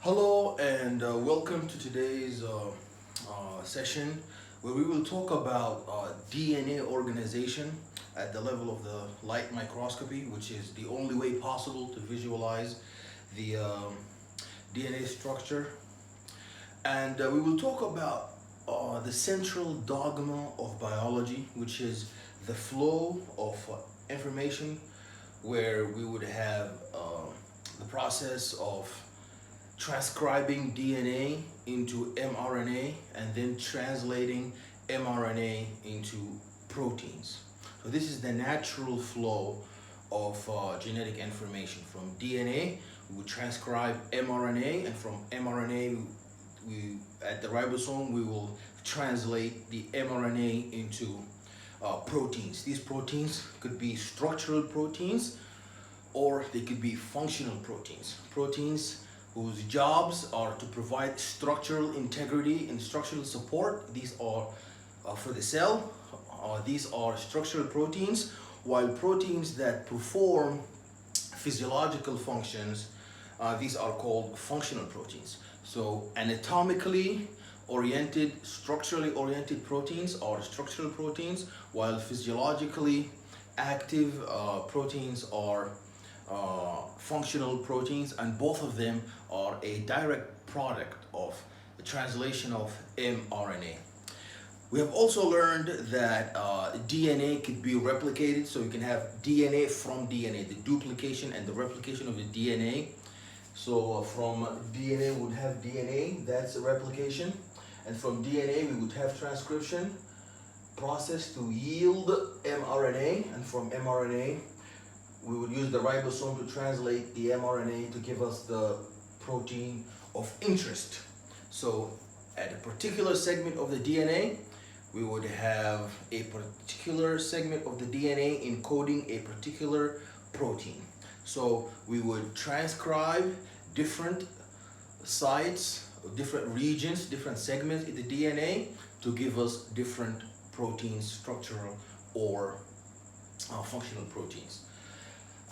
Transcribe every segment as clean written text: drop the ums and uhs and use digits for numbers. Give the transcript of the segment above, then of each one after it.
Hello and welcome to today's session where we will talk about DNA organization at the level of the light microscopy, which is the only way possible to visualize the DNA structure. And we will talk about the central dogma of biology, which is the flow of information, where we would have the process of transcribing DNA into mRNA and then translating mRNA into proteins. So this is the natural flow of genetic information. From DNA, we would transcribe mRNA, and from mRNA, we at the ribosome, we will translate the mRNA into proteins. These proteins could be structural proteins or they could be functional proteins. Proteins whose jobs are to provide structural integrity and structural support. These are for the cell. These are structural proteins, while proteins that perform physiological functions, these are called functional proteins. So anatomically oriented, structurally oriented proteins are structural proteins, while physiologically active proteins are functional proteins, and both of them are a direct product of the translation of mRNA. We have also learned that DNA could be replicated, so you can have DNA from DNA, the duplication and the replication of the DNA. So from DNA we would have DNA, that's a replication, and from DNA we would have transcription process to yield mRNA, and from mRNA we would use the ribosome to translate the mRNA to give us the protein of interest. So at a particular segment of the DNA, we would have a particular segment of the DNA encoding a particular protein. So we would transcribe different sites, different regions, different segments in the DNA to give us different proteins, structural or functional proteins.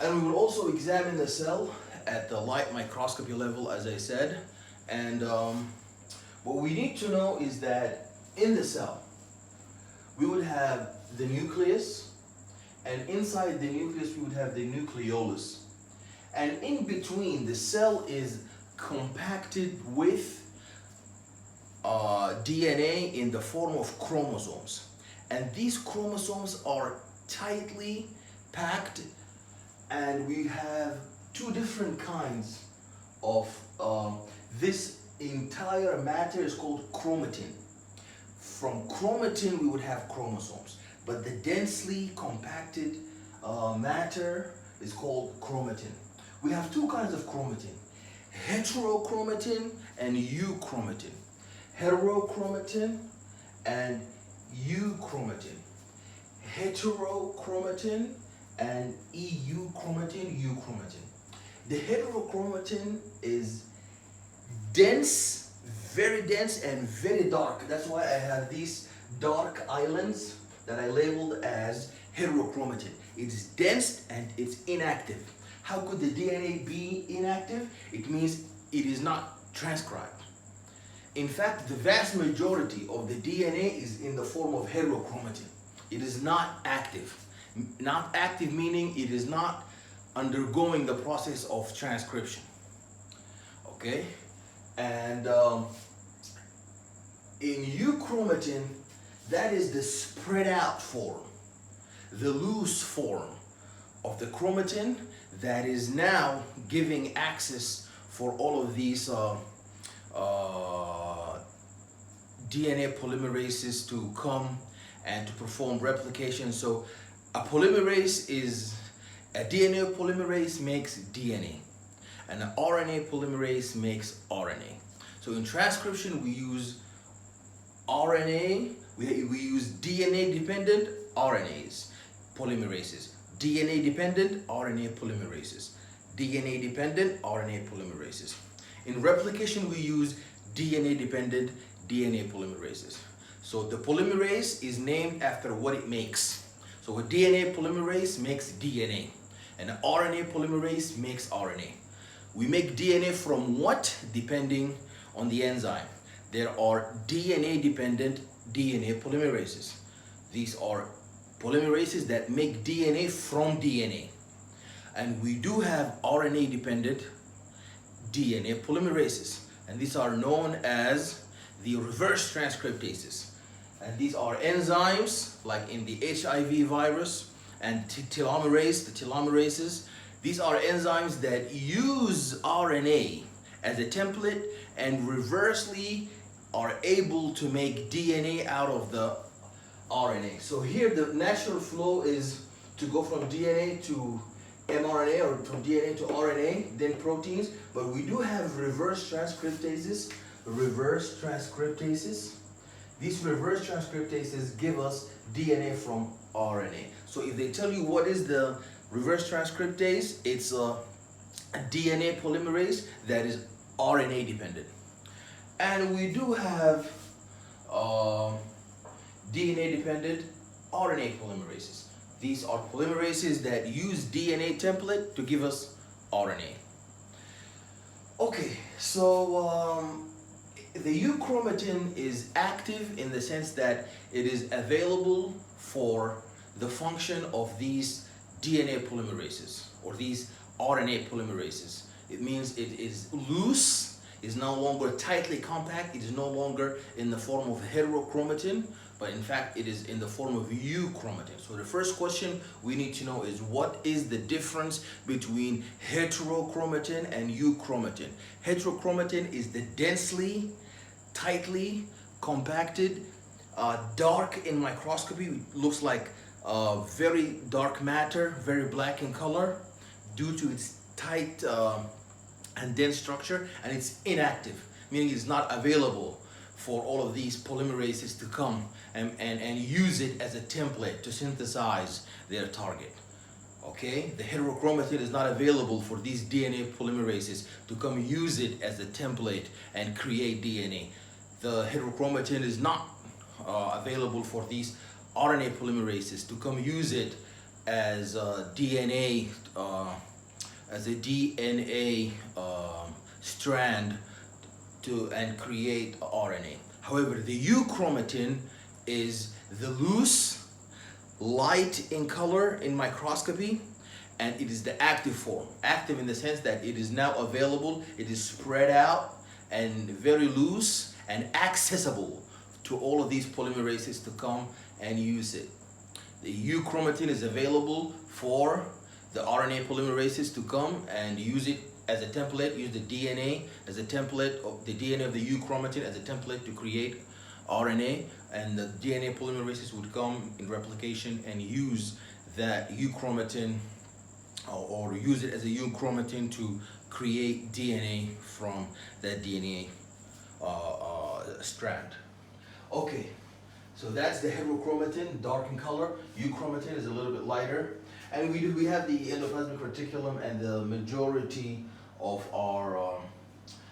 And we will also examine the cell at the light microscopy level, as I said. And what we need to know is that in the cell, we would have the nucleus, and inside the nucleus, we would have the nucleolus. And in between, the cell is compacted with DNA in the form of chromosomes. And these chromosomes are tightly packed, and we have two different kinds of this entire matter is called chromatin. From chromatin we would have chromosomes, but the densely compacted matter is called chromatin. We have two kinds of chromatin: heterochromatin and euchromatin. Heterochromatin and euchromatin. Heterochromatin and euchromatin. The heterochromatin is dense, very dense and very dark. That's why I have these dark islands that I labeled as heterochromatin. It's dense and it's inactive. How could the DNA be inactive? It means it is not transcribed. In fact, the vast majority of the DNA is in the form of heterochromatin. It is not active. Not active meaning it is not undergoing the process of transcription. Okay? And in euchromatin, that is the spread out form, the loose form of the chromatin that is now giving access for all of these DNA polymerases to come and to perform replication. So a DNA polymerase makes DNA, and an RNA polymerase makes RNA. So in transcription we use RNA, we use DNA dependent RNAs, polymerases, DNA dependent RNA polymerases, DNA dependent RNA polymerases. In replication we use DNA dependent DNA polymerases. So the polymerase is named after what it makes. So a DNA polymerase makes DNA, and an RNA polymerase makes RNA. We make DNA from what? Depending on the enzyme. There are DNA-dependent DNA polymerases. These are polymerases that make DNA from DNA. And we do have RNA-dependent DNA polymerases. And these are known as the reverse transcriptases. And these are enzymes like in the HIV virus and telomerase, the telomerases. These are enzymes that use RNA as a template and reversely are able to make DNA out of the RNA. So here the natural flow is to go from DNA to mRNA or from DNA to RNA, then proteins, but we do have reverse transcriptases. These reverse transcriptases give us DNA from RNA. So if they tell you what is the reverse transcriptase, it's a DNA polymerase that is RNA dependent. And we do have DNA dependent RNA polymerases. These are polymerases that use DNA template to give us RNA. Okay, so the Chromatin is active in the sense that it is available for the function of these DNA polymerases or these RNA polymerases. It means it is loose, is no longer tightly compact, it is no longer in the form of heterochromatin, but in fact it is in the form of Chromatin. So the first question we need to know is, what is the difference between heterochromatin and Chromatin? Heterochromatin is the densely, tightly compacted, dark in microscopy. It looks like very dark matter, very black in color due to its tight and dense structure, and it's inactive, meaning it's not available for all of these polymerases to come and use it as a template to synthesize their target. Okay, the heterochromatin is not available for these DNA polymerases to come use it as a template and create DNA. The heterochromatin is not available for these RNA polymerases to come use it as DNA, as a DNA strand and create RNA. However, the Chromatin is the loose, light in color in microscopy, and it is the active form. Active in the sense that it is now available, it is spread out and very loose and accessible to all of these polymerases to come and use it. The Chromatin is available for the RNA polymerases to come and use it as a template, use the DNA as a template of the DNA of the Chromatin as a template to create RNA, and the DNA polymerases would come in replication and use that Chromatin or use it as a Chromatin to create DNA from that DNA strand. Okay, so that's the heterochromatin, dark in color. Chromatin is a little bit lighter. And we have the endoplasmic reticulum and the majority of our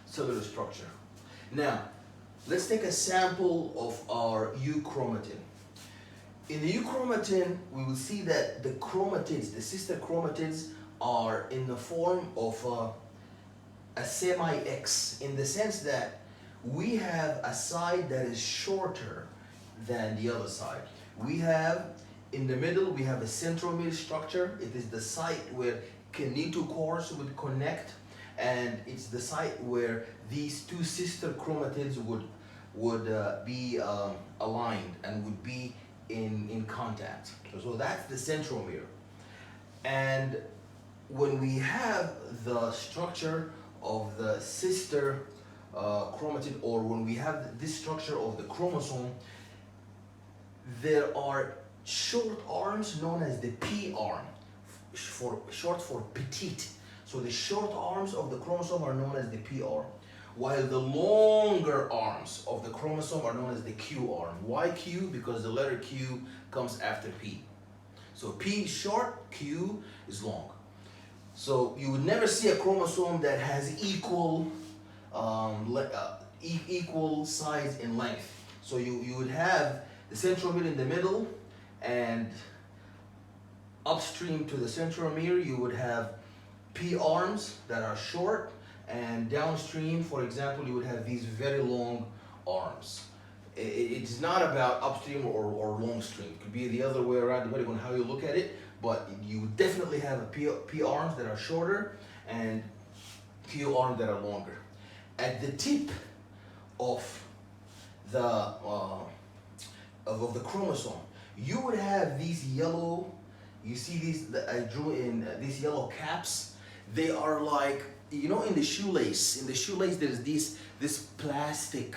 cellular structure. Now, let's take a sample of our Chromatin. In the Chromatin, we will see that the chromatids, the sister chromatids, are in the form of a semi-X, in the sense that we have a side that is shorter than the other side. We have, in the middle, we have a centromere structure. It is the site where kinetochores would connect, and it's the site where these two sister chromatids would be aligned and would be in contact. So that's the centromere. And when we have the structure of the sister chromatid, or when we have this structure of the chromosome, there are short arms known as the P arm, short for petite. So the short arms of the chromosome are known as the P arm, while the longer arms of the chromosome are known as the Q arm. Why Q? Because the letter Q comes after P. So P is short, Q is long. So you would never see a chromosome that has equal size in length. So you would have the centromere in the middle, and upstream to the centromere you would have P arms that are short, and downstream, for example, you would have these very long arms. It's not about upstream or long stream. It could be the other way around depending on how you look at it, but you would definitely have a P arms that are shorter and Q arms that are longer. At the tip of the chromosome, you would have these yellow, you see these that I drew in these yellow caps. They are like, you know, in the shoelace. In the shoelace, there's this plastic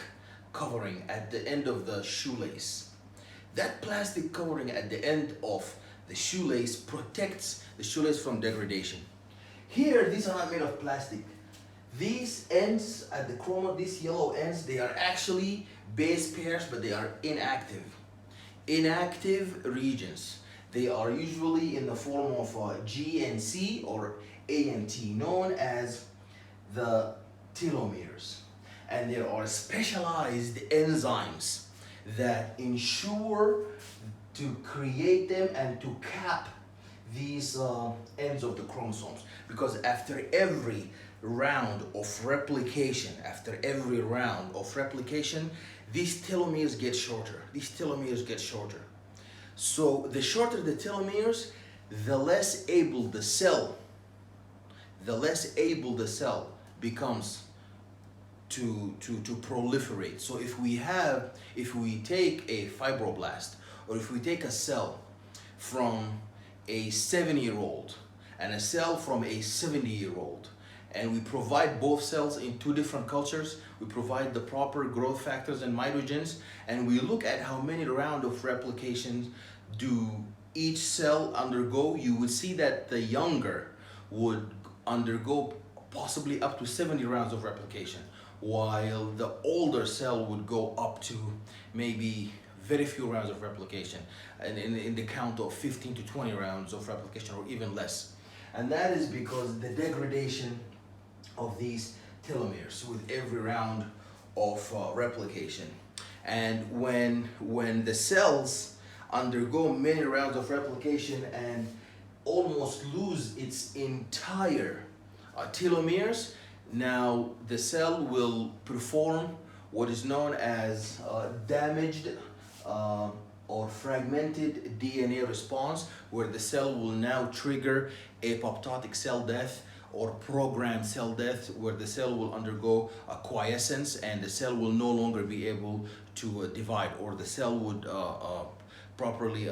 covering at the end of the shoelace. That plastic covering at the end of the shoelace protects the shoelace from degradation. Here, these are not made of plastic. These ends at the chroma, these yellow ends, they are actually base pairs, but they are inactive. Inactive regions. They are usually in the form of G and C or A and T, known as the telomeres. And there are specialized enzymes that ensure to create them and to cap these ends of the chromosomes. Because after every round of replication, these telomeres get shorter. So the shorter the telomeres, the less able the cell becomes to proliferate. So if we take a fibroblast, or if we take a cell from a 7-year-old and a cell from a 70-year-old, and we provide both cells in two different cultures, we provide the proper growth factors and mitogens, and we look at how many rounds of replications do each cell undergo, you would see that the younger would undergo possibly up to 70 rounds of replication, while the older cell would go up to maybe very few rounds of replication, and in the count of 15 to 20 rounds of replication, or even less. And that is because the degradation of these telomeres with every round of replication. And when the cells undergo many rounds of replication and almost lose its entire telomeres, now the cell will perform what is known as damaged or fragmented DNA response, where the cell will now trigger apoptotic cell death or programmed cell death, where the cell will undergo a quiescence and the cell will no longer be able to divide, or the cell would properly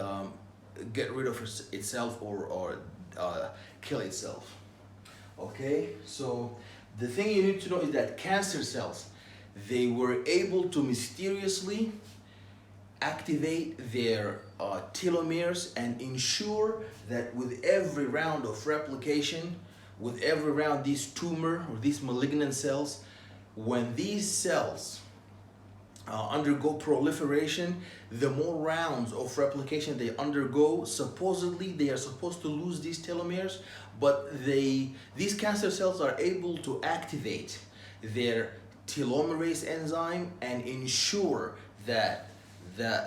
get rid of itself or kill itself. Okay, so the thing you need to know is that cancer cells, they were able to mysteriously activate their telomeres and ensure that with every round of replication, with every round these tumor or these malignant cells, when these cells undergo proliferation, the more rounds of replication they undergo, supposedly they are supposed to lose these telomeres, but these cancer cells are able to activate their telomerase enzyme and ensure that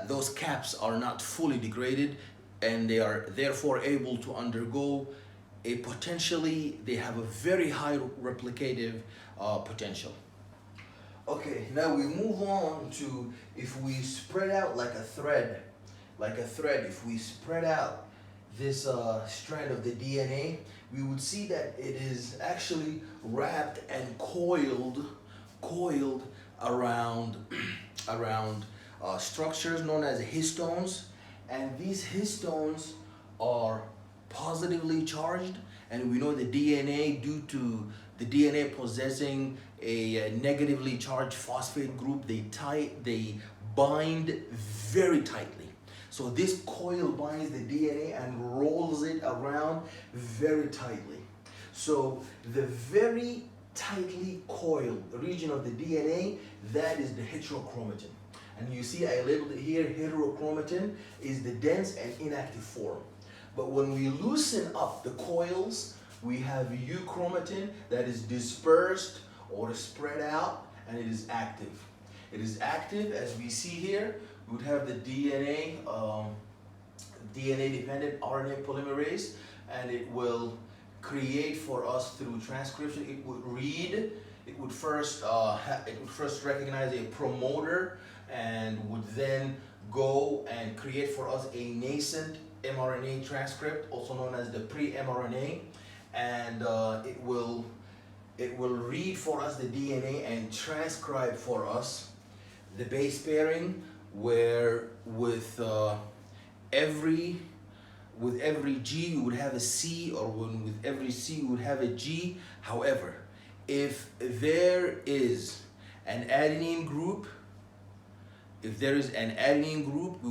those caps are not fully degraded, and they are therefore able to undergo they have a very high replicative potential. Okay, now we move on to, if we spread out like a thread, if we spread out this strand of the DNA, we would see that it is actually wrapped and coiled around structures known as histones, and these histones are positively charged, and we know the DNA, due to the DNA possessing a negatively charged phosphate group, they bind very tightly. So this coil binds the DNA and rolls it around very tightly. So the very tightly coiled region of the DNA, that is the heterochromatin. And you see I labeled it here, heterochromatin is the dense and inactive form. But when we loosen up the coils, we have euchromatin that is dispersed or spread out, and it is active. It is active, as we see here. We would have the DNA dependent RNA polymerase, and it will create for us through transcription. It would read, it would first recognize a promoter and would then go and create for us a nascent mRNA transcript, also known as the pre-mRNA, and it will read for us the DNA and transcribe for us the base pairing, where with every G you would have a C, or with every C you would have a G. However, if there is an adenine group, we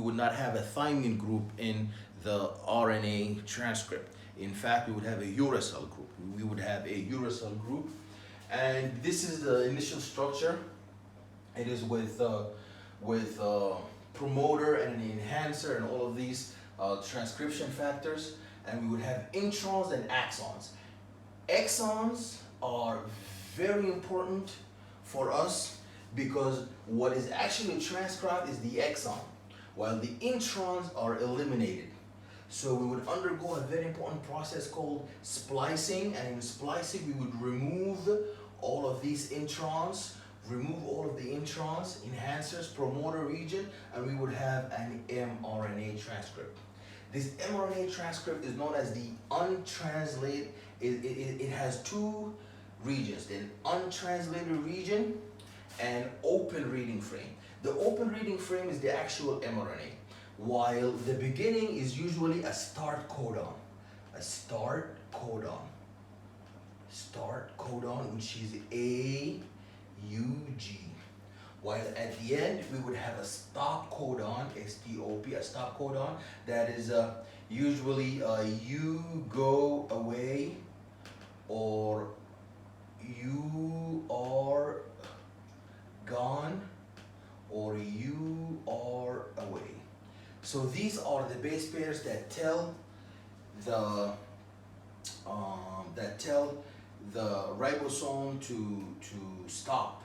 would not have a thymine group in the RNA transcript. In fact, we would have a uracil group. And this is the initial structure. It is with promoter and an enhancer and all of these transcription factors. And we would have introns and axons. Exons are very important for us because what is actually transcribed is the exon, while the introns are eliminated. So we would undergo a very important process called splicing, and in splicing we would remove all of these introns, enhancers, promoter region, and we would have an mRNA transcript. This mRNA transcript is known as the untranslated. It has two regions, an untranslated region and open reading frame. The open reading frame is the actual mRNA, while the beginning is usually a start codon. Which is AUG. While at the end we would have a stop codon, STOP, a stop codon that is usually you go away, or you are gone, or you are away. So these are the base pairs that tell the ribosome to stop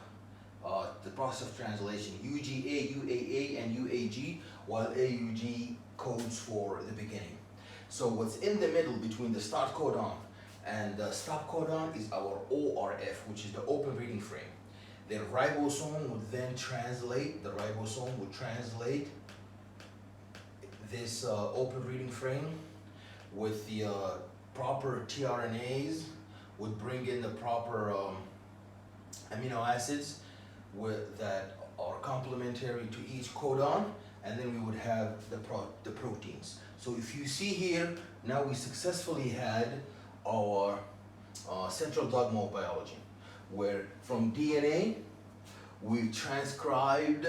the process of translation. UGA, UAA, and UAG, while AUG codes for the beginning. So what's in the middle between the start codon and the stop codon is our ORF, which is the open reading frame. The ribosome would then translate, this open reading frame with the proper tRNAs, would bring in the proper amino acids that are complementary to each codon, and then we would have the proteins. So if you see here, now we successfully had our central dogma of biology, where from DNA we transcribed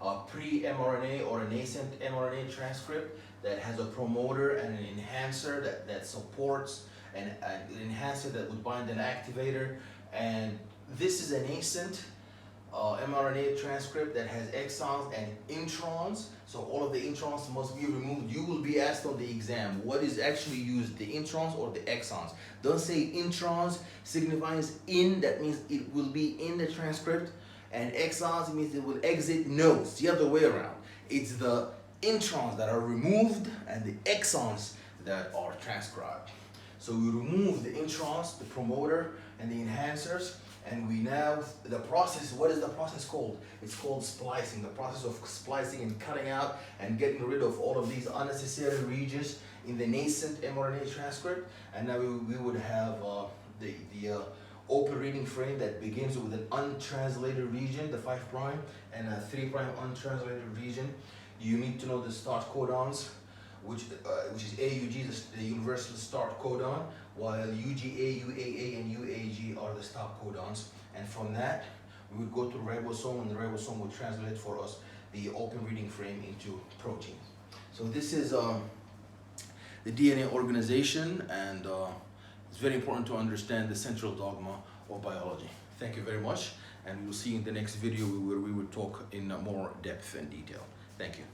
a pre-mRNA or a nascent mRNA transcript that has a promoter and an enhancer that supports, and an enhancer that would bind an activator. And this is a nascent mRNA transcript that has exons and introns. So all of the introns must be removed. You will be asked on the exam, what is actually used, the introns or the exons? Don't say introns signifies in, that means it will be in the transcript, and exons means it will exit. No, it's the other way around. It's the introns that are removed and the exons that are transcribed. So we remove the introns, the promoter, and the enhancers, and we now, the process, what is the process called? It's called splicing, the process of splicing and cutting out and getting rid of all of these unnecessary regions in the nascent mRNA transcript. And now we would have the open reading frame that begins with an untranslated region, the 5' and a 3' untranslated region. You need to know the start codons, which is AUG, the universal start codon, while UGA, UAA, and UAG are the stop codons. And from that, we would go to the ribosome, and the ribosome would translate for us the open reading frame into protein. So this is the DNA organization, and it's very important to understand the central dogma of biology. Thank you very much, and we will see you in the next video where we will talk in more depth and detail. Thank you.